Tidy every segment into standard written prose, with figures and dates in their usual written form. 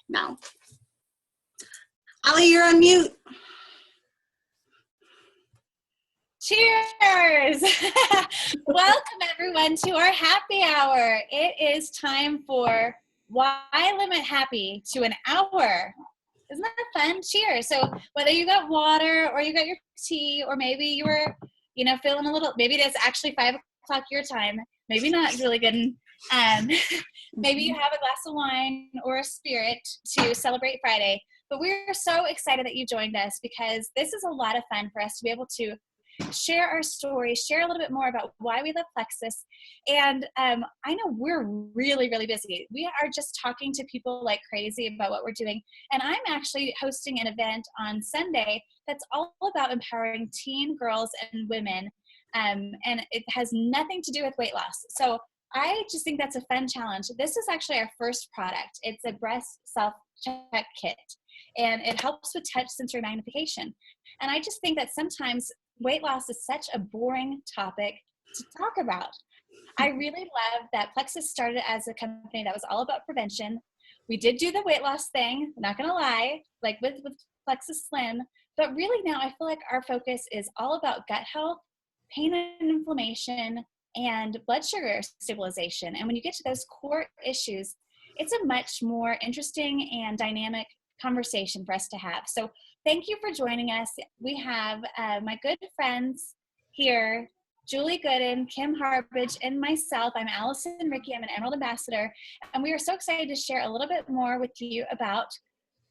No. Ollie, you're on mute. Cheers! Welcome everyone to our happy hour. It is time for Why Limit Happy to an Hour. Isn't that fun? Cheers. So whether you got water or you got your tea, or maybe you were, feeling a little, maybe it is actually 5 o'clock your time, maybe not really good. Maybe you have a glass of wine or a spirit to celebrate Friday. But we're so excited that you joined us, because this is a lot of fun for us to be able to share our story, share a little bit more about why we love Plexus. And I know we're really, really busy. We are just talking to people like crazy about what we're doing. And I'm actually hosting an event on Sunday that's all about empowering teen girls and women. And it has nothing to do with weight loss. So I just think that's a fun challenge. This is actually our first product. It's a breast self-check kit, and it helps with touch sensory magnification. And I just think that sometimes weight loss is such a boring topic to talk about. I really love that Plexus started as a company that was all about prevention. We did do the weight loss thing, not gonna lie, like with Plexus Slim, but really now I feel like our focus is all about gut health, pain and inflammation, and blood sugar stabilization. And when you get to those core issues, it's a much more interesting and dynamic conversation for us to have. So thank you for joining us. We have my good friends here, Julie Gooden, Kim Harbage, and myself. I'm Allison Ricky. I'm an Emerald Ambassador. And we are so excited to share a little bit more with you about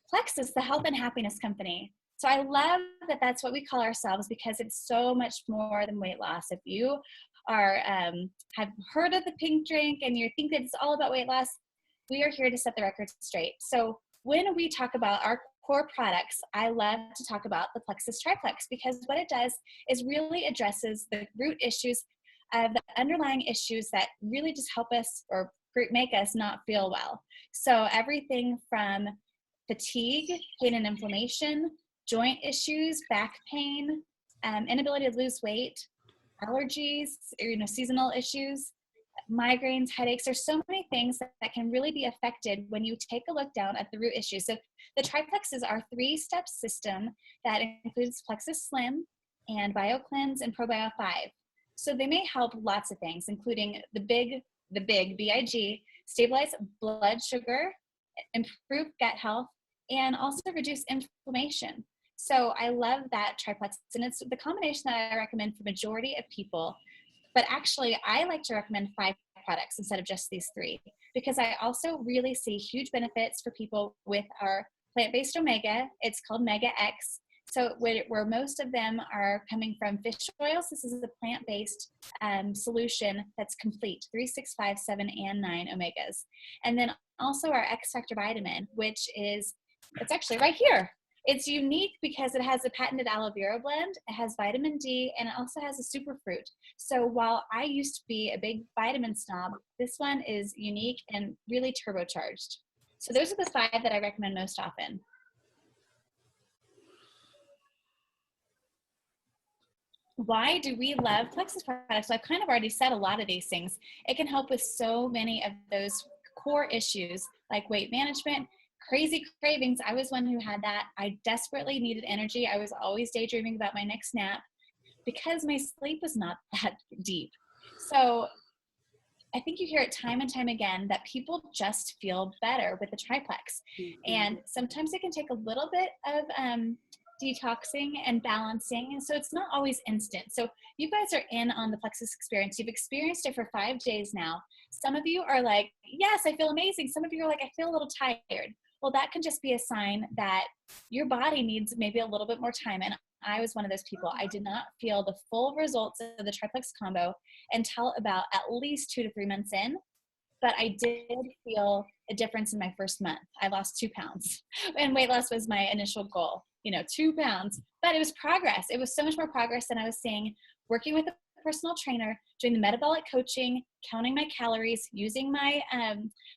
Plexus, the health and happiness company. So I love that that's what we call ourselves, because it's so much more than weight loss. If you are have heard of the pink drink and you think that it's all about weight loss, we are here to set the record straight. So when we talk about our core products, I love to talk about the Plexus Triplex, because what it does is really addresses the root issues of the underlying issues that really just help us or make us not feel well. So everything from fatigue, pain and inflammation, joint issues, back pain, inability to lose weight, allergies, seasonal issues, migraines, headaches. There's so many things that can really be affected when you take a look down at the root issue. So the Triplex is our 3-step system that includes Plexus Slim and BioCleanse and ProBio 5. So they may help lots of things, including the big BIG, stabilize blood sugar, improve gut health, and also reduce inflammation. So I love that Triplex, and it's the combination that I recommend for majority of people. But actually, I like to recommend 5 products instead of just these 3, because I also really see huge benefits for people with our plant-based omega. It's called Mega X. So where most of them are coming from fish oils, this is a plant-based solution that's complete, 3, 6, 5, 7, and 9 omegas. And then also our X Factor vitamin, which is, it's actually right here. It's unique because it has a patented aloe vera blend, it has vitamin D, and it also has a superfruit. So while I used to be a big vitamin snob, this one is unique and really turbocharged. So those are the 5 that I recommend most often. Why do we love Plexus products? So I've kind of already said a lot of these things. It can help with so many of those core issues like weight management, crazy cravings. I was one who had that. I desperately needed energy. I was always daydreaming about my next nap because my sleep was not that deep. So I think you hear it time and time again that people just feel better with the Triplex. Mm-hmm. And sometimes it can take a little bit of detoxing and balancing. And so it's not always instant. So you guys are in on the Plexus experience. You've experienced it for 5 days now. Some of you are like, yes, I feel amazing. Some of you are like, I feel a little tired. Well, that can just be a sign that your body needs maybe a little bit more time. And I was one of those people. I did not feel the full results of the Triplex combo until about at least 2 to 3 months in. But I did feel a difference in my first month. I lost 2 pounds, and weight loss was my initial goal, 2 pounds, but it was progress. It was so much more progress than I was seeing working with a personal trainer, doing the metabolic coaching, counting my calories, using my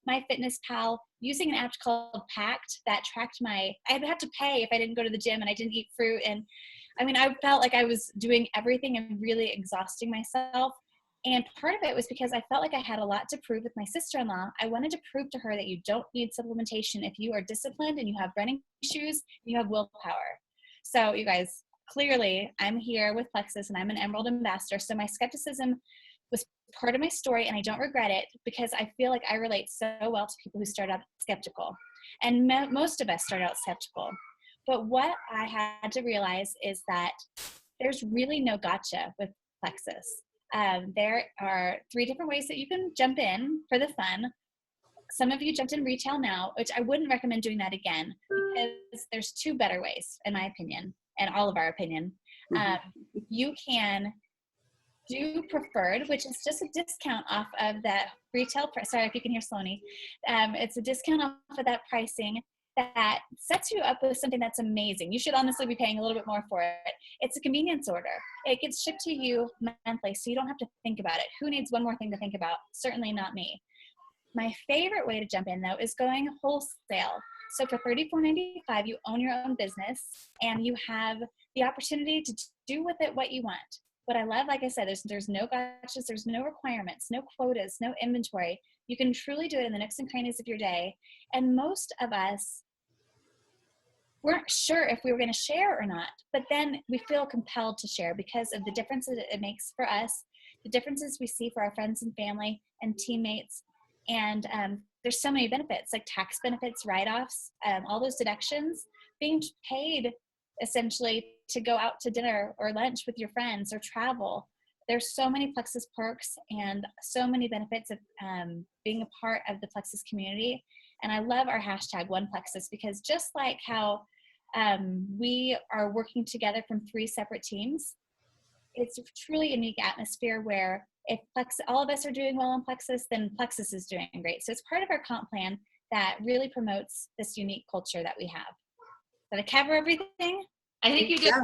MyFitnessPal, using an app called Pact that tracked I had to pay if I didn't go to the gym and I didn't eat fruit. And I mean, I felt like I was doing everything and really exhausting myself. And part of it was because I felt like I had a lot to prove with my sister-in-law. I wanted to prove to her that you don't need supplementation if you are disciplined and you have running shoes, and you have willpower. So you guys, clearly I'm here with Plexus and I'm an Emerald ambassador. So my skepticism was part of my story, and I don't regret it because I feel like I relate so well to people who start out skeptical. And most of us start out skeptical. But what I had to realize is that there's really no gotcha with Plexus. There are 3 different ways that you can jump in for the fun. Some of you jumped in retail now, which I wouldn't recommend doing that again because there's 2 better ways, in my opinion, and all of our opinion. You can do preferred, which is just a discount off of that retail price. Sorry if you can hear Sloane. It's a discount off of that pricing that sets you up with something that's amazing. You should honestly be paying a little bit more for it. It's a convenience order. It gets shipped to you monthly, so you don't have to think about it. Who needs one more thing to think about? Certainly not me. My favorite way to jump in, though, is going wholesale. So for $34.95, you own your own business, and you have the opportunity to do with it what you want. What I love, like I said, there's no gotchas, there's no requirements, no quotas, no inventory. You can truly do it in the nooks and crannies of your day. And most of us weren't sure if we were going to share or not, but then we feel compelled to share because of the differences it makes for us, the differences we see for our friends and family and teammates. And there's so many benefits, like tax benefits, write-offs, all those deductions, being paid essentially to go out to dinner or lunch with your friends or travel. There's so many Plexus perks and so many benefits of being a part of the Plexus community. And I love our hashtag #OnePlexus because just like how we are working together from 3 separate teams, it's a truly unique atmosphere where if all of us are doing well on Plexus, then Plexus is doing great. So it's part of our comp plan that really promotes this unique culture that we have. Did I cover everything? I think you did.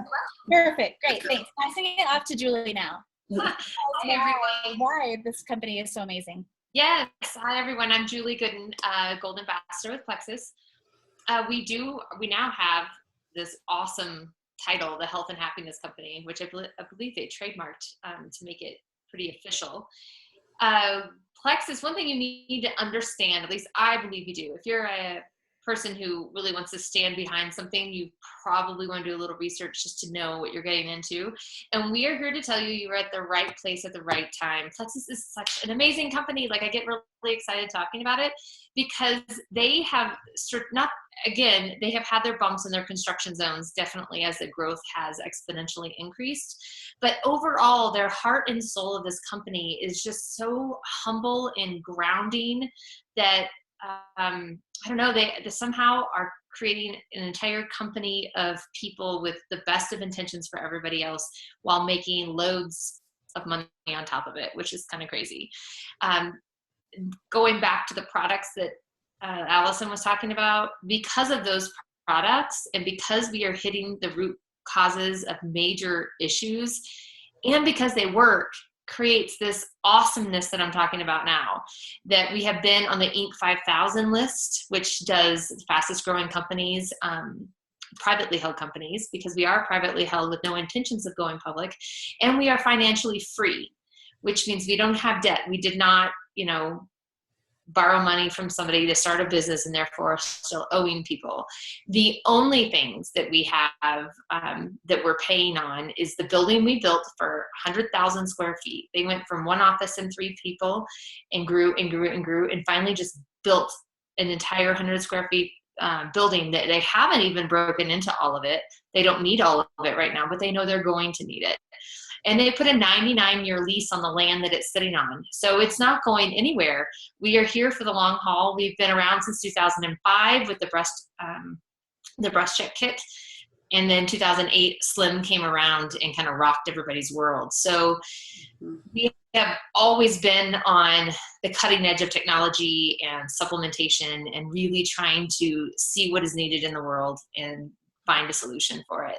Perfect. Great. Thanks. Passing it off to Julie now. Hi, everyone. Why this company is so amazing. Yes. Hi, everyone. I'm Julie Gooden, Gold Ambassador with Plexus. We now have this awesome title, the Health and Happiness Company, which I believe they trademarked to make it pretty official. Plexus, one thing you need to understand, at least I believe you do, if you're a person who really wants to stand behind something, you probably want to do a little research just to know what you're getting into. And we are here to tell you you are at the right place at the right time. Plexus is such an amazing company. Like, I get really excited talking about it because they have they have had their bumps in their construction zones, definitely, as the growth has exponentially increased. But overall, their heart and soul of this company is just so humble and grounding that I don't know, they somehow are creating an entire company of people with the best of intentions for everybody else while making loads of money on top of it, which is kind of crazy. Going back to the products that Allison was talking about, because of those products and because we are hitting the root causes of major issues and because they work, creates this awesomeness that I'm talking about now, that we have been on the Inc. 5000 list, which does the fastest growing companies, privately held companies, because we are privately held with no intentions of going public, and we are financially free, which means we don't have debt. We did not, borrow money from somebody to start a business and therefore still owing people. The only things that we have that we're paying on is the building we built for 100,000 square feet. They went from 1 office and 3 people and grew and grew and grew and finally just built an entire 100 square feet building that they haven't even broken into all of it. They don't need all of it right now, but they know they're going to need it. And they put a 99-year lease on the land that it's sitting on. So it's not going anywhere. We are here for the long haul. We've been around since 2005 with the breast check kit. And then 2008, Slim came around and kind of rocked everybody's world. So we have always been on the cutting edge of technology and supplementation and really trying to see what is needed in the world and find a solution for it.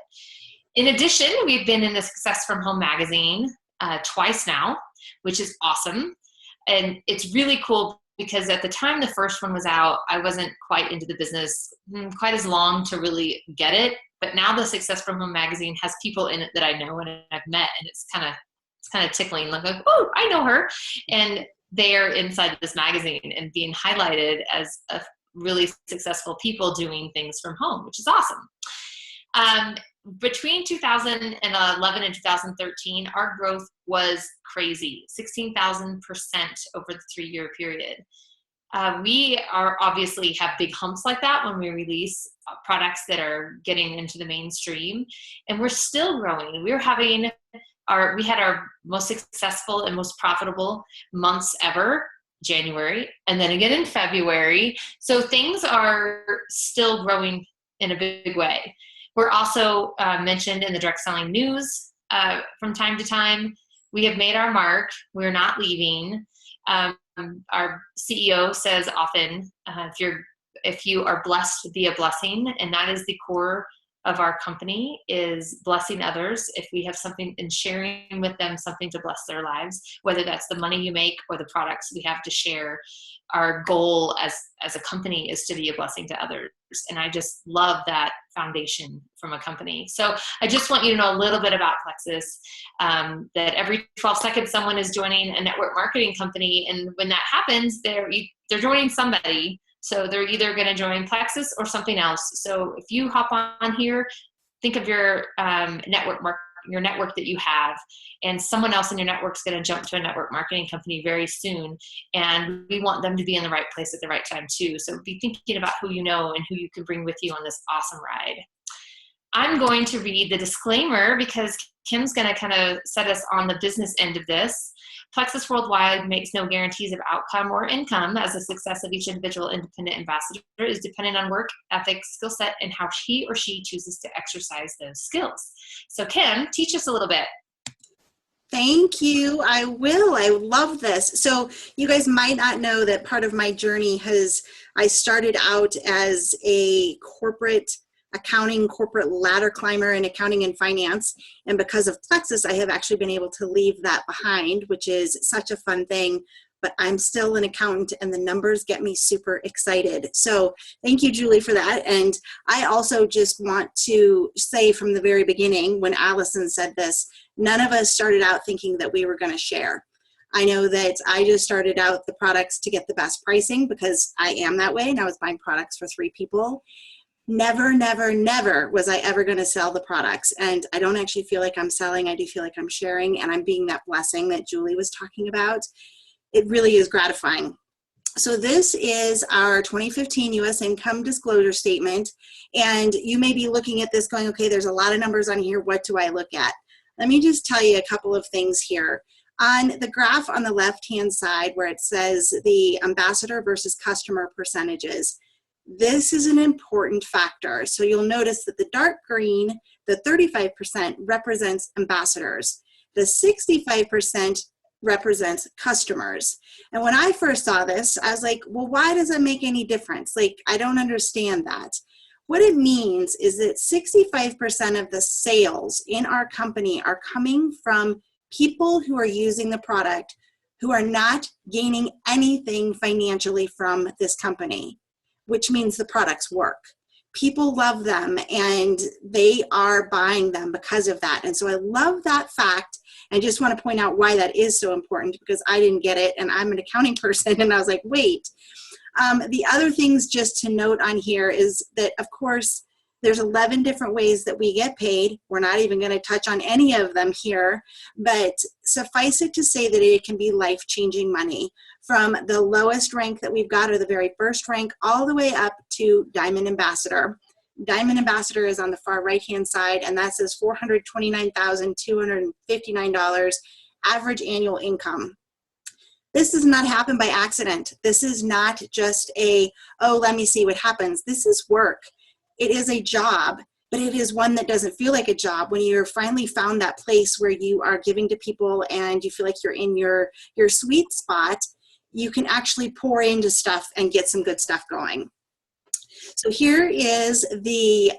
In addition, we've been in the Success from Home magazine twice now, which is awesome. And it's really cool because at the time the first one was out, I wasn't quite into the business quite as long to really get it. But now the Success from Home magazine has people in it that I know and I've met, and it's kind of it's kind of tickling, like, oh, I know her. And they are inside this magazine and being highlighted as a really successful people doing things from home, which is awesome. Between 2011 and 2013, our growth was crazy, 16,000% over the 3-year period. We are obviously have big humps like that when we release products that are getting into the mainstream, and we're still growing. We had our most successful and most profitable months ever, January, and then again in February. So things are still growing in a big way. We're also mentioned in the direct selling news from time to time. We have made our mark. We're not leaving. Our CEO says often, if you are blessed, be a blessing, and that is the core of our company, is blessing others. If we have something and sharing with them something to bless their lives, whether that's the money you make or the products we have to share, our goal as a company is to be a blessing to others. And I just love that foundation from a company. So I just want you to know a little bit about Plexus, that every 12 seconds someone is joining a network marketing company. And when that happens, they're joining somebody. So they're either going to join Plexus or something else. So if you hop on here, think of your your network that you have, and someone else in your network is going to jump to a network marketing company very soon. And we want them to be in the right place at the right time too. So be thinking about who you know and who you can bring with you on this awesome ride. I'm going to read the disclaimer because Kim's going to kind of set us on the business end of this. Plexus Worldwide makes no guarantees of outcome or income, as the success of each individual independent ambassador is dependent on work ethic, skill set, and how he or she chooses to exercise those skills. So Kim, teach us a little bit. Thank you. I will. I love this. So you guys might not know that part of my journey I started out as a corporate ladder climber in accounting and finance. And because of Plexus, I have actually been able to leave that behind, which is such a fun thing. But I'm still an accountant and the numbers get me super excited. So thank you, Julie, for that. And I also just want to say from the very beginning, when Allison said this, none of us started out thinking that we were going to share. I know that I just started out the products to get the best pricing because I am that way. And I was buying products for 3 people. Never, never, never was I ever going to sell the products. And I don't actually feel like I'm selling. I do feel like I'm sharing, and I'm being that blessing that Julie was talking about. It really is gratifying. So this is our 2015 U.S. income disclosure statement. And you may be looking at this going, okay, there's a lot of numbers on here. What do I look at? Let me just tell you a couple of things here. On the graph on the left-hand side where it says the ambassador versus customer percentages, this is an important factor. So you'll notice that the dark green, the 35%, represents ambassadors. The 65% represents customers. And when I first saw this, I was like, well, why does it make any difference? Like, I don't understand that. What it means is that 65% of the sales in our company are coming from people who are using the product who are not gaining anything financially from this company, which means the products work. People love them and they are buying them because of that. And so I love that fact. And just want to point out why that is so important, because I didn't get it and I'm an accounting person and I was like, wait. The other things just to note on here is that, of course, there's 11 different ways that we get paid. We're not even going to touch on any of them here, but suffice it to say that it can be life-changing money, from the lowest rank that we've got, or the very first rank, all the way up to Diamond Ambassador. Diamond Ambassador is on the far right-hand side, and that says $429,259 average annual income. This does not happen by accident. This is not just oh, let me see what happens. This is work. It is a job, but it is one that doesn't feel like a job. When you're finally found that place where you are giving to people and you feel like you're in your sweet spot, you can actually pour into stuff and get some good stuff going. So here is the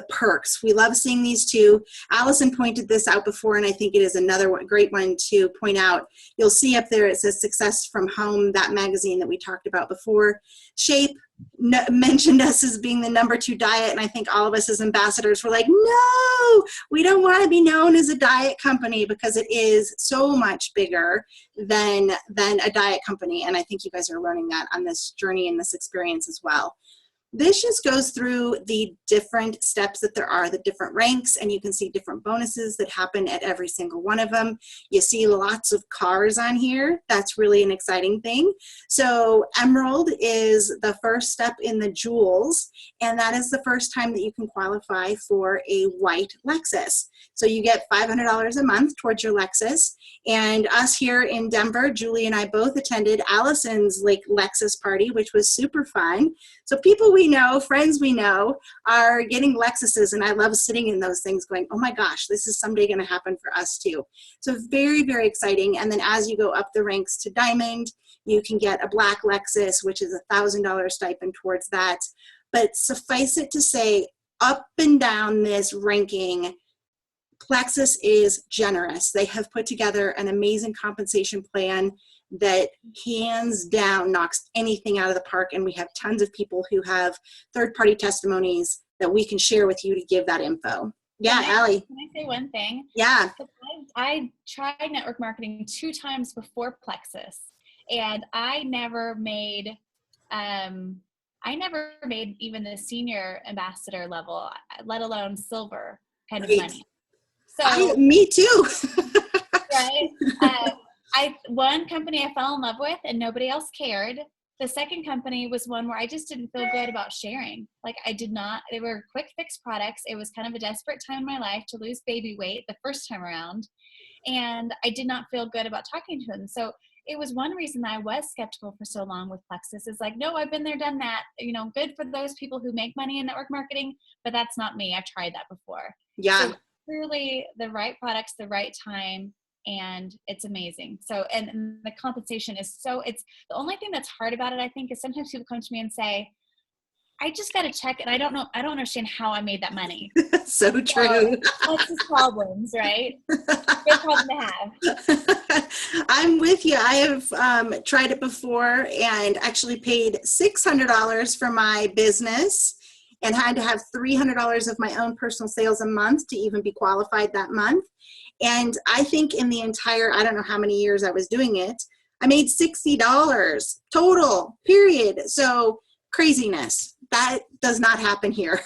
perks. We love seeing these two. Allison pointed this out before, and I think it is another great one to point out. You'll see up there it says Success from Home, that magazine that we talked about before. Shape, mentioned us as being the #2 diet, and I think all of us as ambassadors were like, no, we don't want to be known as a diet company, because it is so much bigger than a diet company. And I think you guys are learning that on this journey and this experience as well. This just goes through the different steps that there are, the different ranks, and you can see different bonuses that happen at every single one of them. You see lots of cars on here. That's really an exciting thing. So Emerald is the first step in the jewels, and that is the first time that you can qualify for a white Lexus. So you get $500 a month towards your Lexus. And us here in Denver, Julie and I both attended Allison's Lexus party, which was super fun. So people we know, friends we know, are getting Lexuses, and I love sitting in those things going, oh my gosh, this is someday going to happen for us too. So very, very exciting. And then as you go up the ranks to Diamond, you can get a black Lexus, which is $1,000 stipend towards that. But suffice it to say, up and down this ranking, Plexus is generous. They have put together an amazing compensation plan that hands down knocks anything out of the park, and we have tons of people who have third-party testimonies that we can share with you to give that info. Yeah, Allie. Can I say one thing? Yeah. I tried network marketing 2 times before Plexus, and I never made even the senior ambassador level, let alone silver kind of money. So me too. Right. One company I fell in love with and nobody else cared. The second company was one where I just didn't feel good about sharing. They were quick fix products. It was kind of a desperate time in my life to lose baby weight the first time around. And I did not feel good about talking to them. So it was one reason I was skeptical for so long with Plexus. Is no, I've been there, done that. Good for those people who make money in network marketing, but that's not me. I've tried that before. Yeah. So truly the right products, the right time, and it's amazing. So, and the compensation is it's the only thing that's hard about it, I think, is sometimes people come to me and say, I just got to check, and I don't understand how I made that money. So true. That's his problems, right? Good problem to have. I'm with you. I have tried it before and actually paid $600 for my business and had to have $300 of my own personal sales a month to even be qualified that month. And I think in the entire, I don't know how many years I was doing it, I made $60 total, period. So craziness. That does not happen here.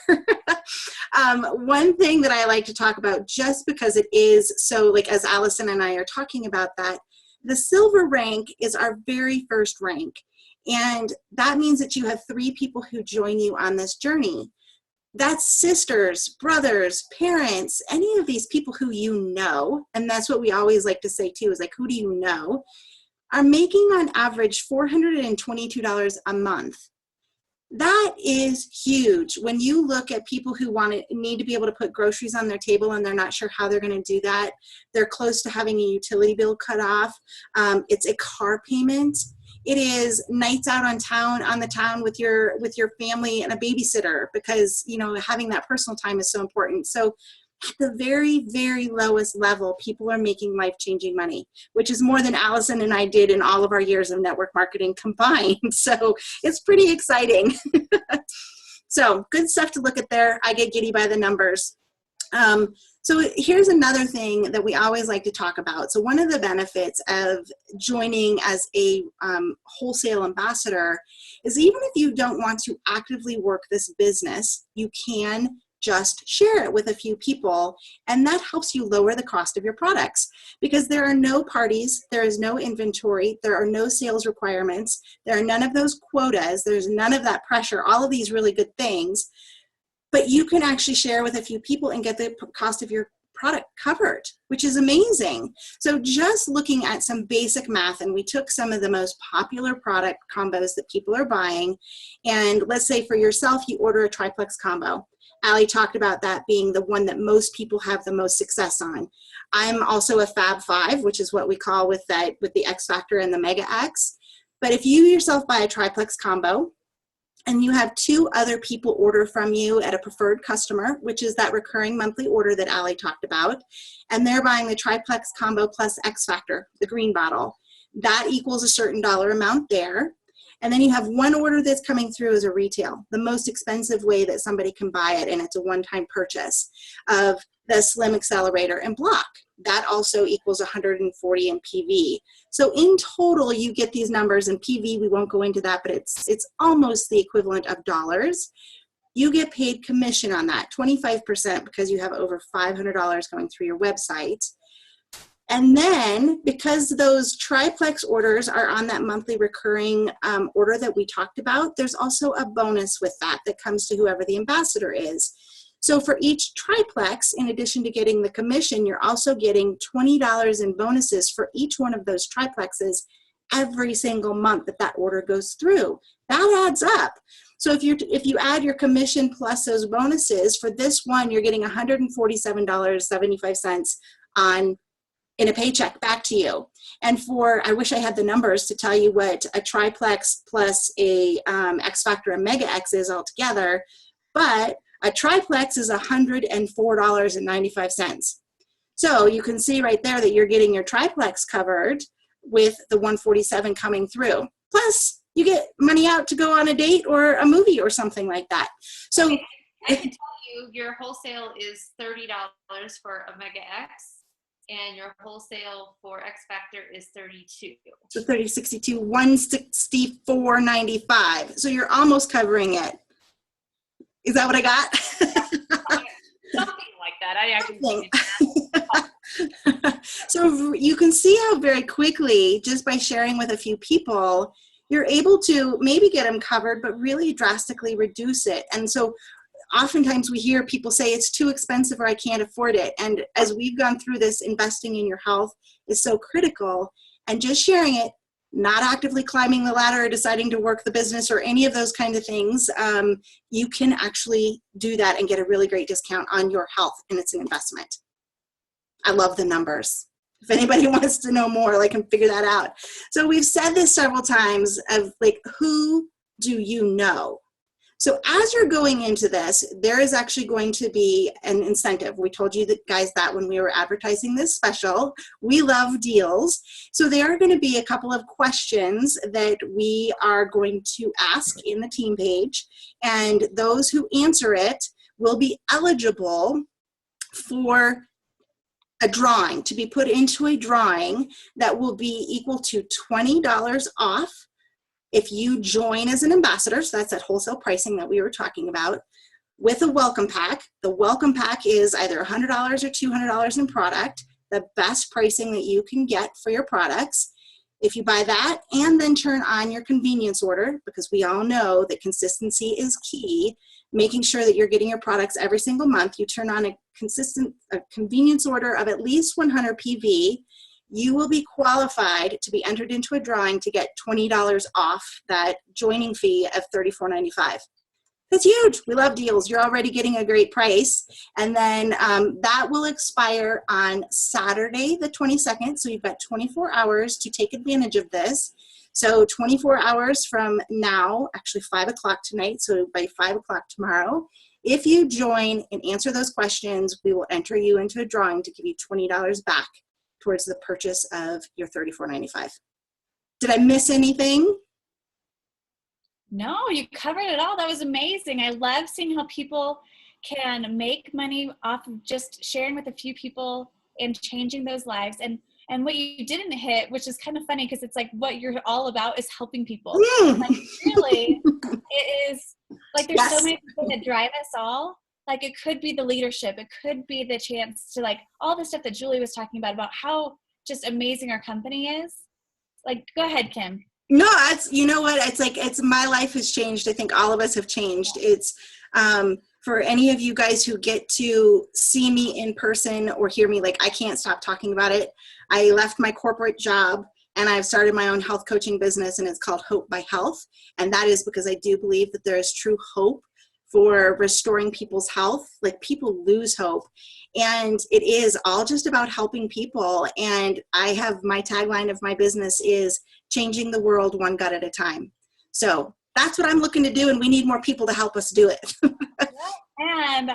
One thing that I like to talk about, just because it is so, as Allison and I are talking about that, the silver rank is our very first rank. And that means that you have 3 people who join you on this journey. That's sisters, brothers, parents, any of these people who you know, and that's what we always like to say too, is who do you know, are making on average $422 a month. That is huge. When you look at people who need to be able to put groceries on their table and they're not sure how they're going to do that, they're close to having a utility bill cut off, it's a car payment. It is nights out on the town with your family and a babysitter, because having that personal time is so important. So at the very, very lowest level, people are making life-changing money, which is more than Allison and I did in all of our years of network marketing combined. So it's pretty exciting. So good stuff to look at there. I get giddy by the numbers. So here's another thing that we always like to talk about. So one of the benefits of joining as a wholesale ambassador is, even if you don't want to actively work this business, you can just share it with a few people, and that helps you lower the cost of your products, because there are no parties, there is no inventory, there are no sales requirements, there are none of those quotas, there's none of that pressure, all of these really good things. But you can actually share with a few people and get the cost of your product covered, which is amazing. So just looking at some basic math, and we took some of the most popular product combos that people are buying, and let's say for yourself, you order a triplex combo. Allie talked about that being the one that most people have the most success on. I'm also a Fab 5, which is what we call with the X Factor and the Mega X. But if you yourself buy a triplex combo, and you have 2 other people order from you at a preferred customer, which is that recurring monthly order that Allie talked about, and they're buying the triplex combo plus X Factor, the green bottle, that equals a certain dollar amount there. And then you have one order that's coming through as a retail, the most expensive way that somebody can buy it, and it's a one-time purchase of the Slim Accelerator and Block. That also equals 140 in PV. So in total, you get these numbers in PV. We won't go into that, but it's almost the equivalent of dollars. You get paid commission on that, 25%, because you have over $500 going through your website. And then because those triplex orders are on that monthly recurring order that we talked about, there's also a bonus with that that comes to whoever the ambassador is. So for each triplex, in addition to getting the commission, you're also getting $20 in bonuses for each one of those triplexes every single month that that order goes through. That adds up. So if you add your commission plus those bonuses, for this one, you're getting $147.75 in a paycheck back to you. And I wish I had the numbers to tell you what a triplex plus a X Factor and Mega X is altogether, but a triplex is $104.95. So you can see right there that you're getting your triplex covered with the 147 coming through. Plus, you get money out to go on a date or a movie or something like that. So I can tell you your wholesale is $30 for a Mega X, and your wholesale for X Factor is $32. So 30, 62, $164.95. So you're almost covering it. Is that what I got? Something like that. I actually So you can see how very quickly, just by sharing with a few people, you're able to maybe get them covered, but really drastically reduce it. And so oftentimes we hear people say it's too expensive or I can't afford it. And as we've gone through this, investing in your health is so critical, and just sharing it, not actively climbing the ladder or deciding to work the business or any of those kind of things, you can actually do that and get a really great discount on your health, and it's an investment. I love the numbers. If anybody wants to know more, I can figure that out. So we've said this several times of who do you know? So as you're going into this, there is actually going to be an incentive. We told you guys that when we were advertising this special. We love deals. So there are going to be a couple of questions that we are going to ask in the team page, and those who answer it will be eligible for a drawing, to be put into a drawing that will be equal to $20 off if you join as an ambassador. So that's that wholesale pricing that we were talking about, with a welcome pack. The welcome pack is either $100 or $200 in product, the best pricing that you can get for your products. If you buy that and then turn on your convenience order, because we all know that consistency is key, making sure that you're getting your products every single month, you turn on a convenience order of at least 100 PV, you will be qualified to be entered into a drawing to get $20 off that joining fee of $34.95. That's huge. We love deals. You're already getting a great price. And then that will expire on Saturday, the 22nd. So you've got 24 hours to take advantage of this. So 24 hours from now, actually 5 o'clock tonight, so by 5 o'clock tomorrow, if you join and answer those questions, we will enter you into a drawing to give you $20 back towards the purchase of your $34.95. Did I miss anything? No, you covered it all. That was amazing. I love seeing how people can make money off of just sharing with a few people and changing those lives. And what you didn't hit, which is kind of funny because it's what you're all about is helping people. Really, it is there's so many people that drive us all. It could be the leadership. It could be the chance to all the stuff that Julie was talking about how just amazing our company is. Go ahead, Kim. No, you know what? It's my life has changed. I think all of us have changed. It's for any of you guys who get to see me in person or hear me, I can't stop talking about it. I left my corporate job and I've started my own health coaching business, and it's called Hope by Health. And that is because I do believe that there is true hope for restoring people's health. People lose hope, and it is all just about helping people. And I have my tagline of my business is changing the world one gut at a time. So that's what I'm looking to do, and we need more people to help us do it. And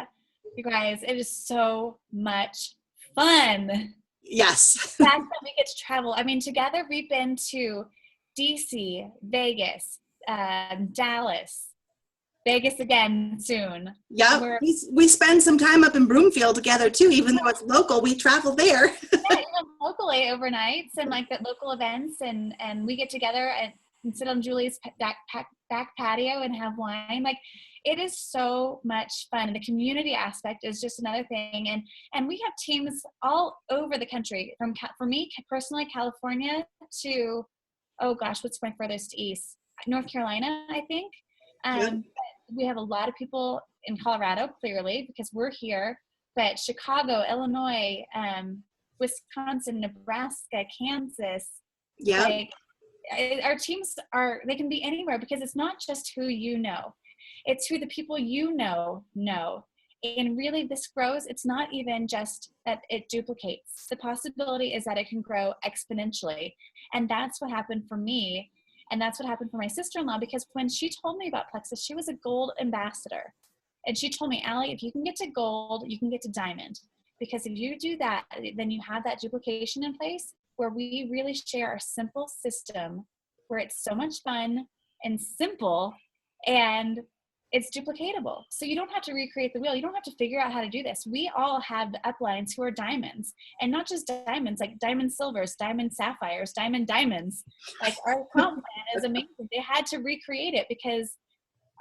you guys, it is so much fun. Yes. The fact that we get to travel. I mean, together we've been to DC, Vegas, Dallas, Vegas again soon. Yep. We spend some time up in Broomfield together too, even though it's local, we travel there. Yeah, even locally overnights and like at local events, and we get together and sit on Julie's back patio and have wine. Like, it is so much fun. And the community aspect is just another thing. And we have teams all over the country, from, for me personally, California to, oh gosh, what's my furthest east? North Carolina, I think. We have a lot of people in Colorado, clearly, because we're here, but Chicago, Illinois, Wisconsin, Nebraska, Kansas. Yeah. Like, our teams they can be anywhere, because it's not just who you know, it's who the people you know. And really, this grows. It's not even just that it duplicates. The possibility is that it can grow exponentially. And that's what happened for me. And that's what happened for my sister-in-law, because when she told me about Plexus, she was a gold ambassador. And she told me, Allie, if you can get to gold, you can get to diamond. Because if you do that, then you have that duplication in place, where we really share our simple system, where it's so much fun and simple, and it's duplicatable. So you don't have to recreate the wheel. You don't have to figure out how to do this. We all have uplines who are diamonds, and not just diamonds, like diamond silvers, diamond sapphires, diamonds. Like, our comp plan is amazing. They had to recreate it because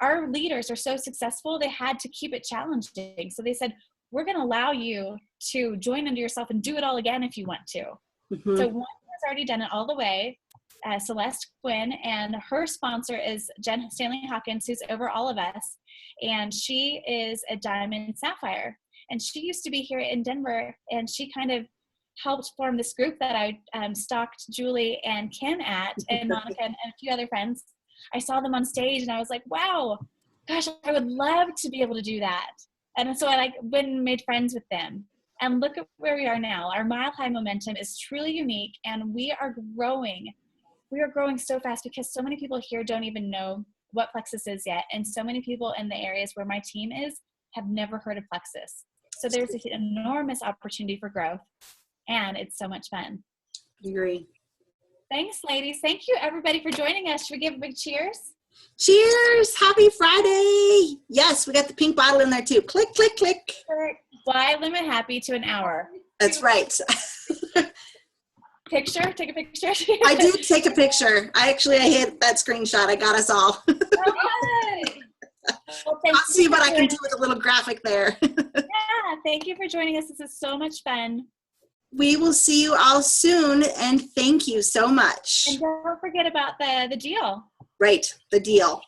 our leaders are so successful. They had to keep it challenging. So they said, we're going to allow you to join under yourself and do it all again if you want to. Mm-hmm. So one has already done it all the way. Celeste Quinn, and her sponsor is Jen Stanley Hawkins, who's over all of us, and she is a diamond sapphire, and she used to be here in Denver, and she kind of helped form this group that I stalked Julie and Ken at, and Monica and a few other friends. I saw them on stage and I was like, wow, gosh, I would love to be able to do that. And so I went and made friends with them. And look at where we are now. Our Mile High momentum is truly unique, and we are growing. We are growing so fast because so many people here don't even know what Plexus is yet. And so many people in the areas where my team is have never heard of Plexus. So there's an enormous opportunity for growth, and it's so much fun. I agree. Thanks, ladies. Thank you, everybody, for joining us. Should we give a big cheers? Cheers. Happy Friday. Yes, we got the pink bottle in there too. Click, click, click. Why limit happy to an hour? That's right. Picture? Take a picture? I did take a picture. I hit that screenshot. I got us all. Okay. Well, I'll see what I can do with a little graphic there. Yeah, thank you for joining us. This is so much fun. We will see you all soon, and thank you so much. And don't forget about the deal. Right, the deal.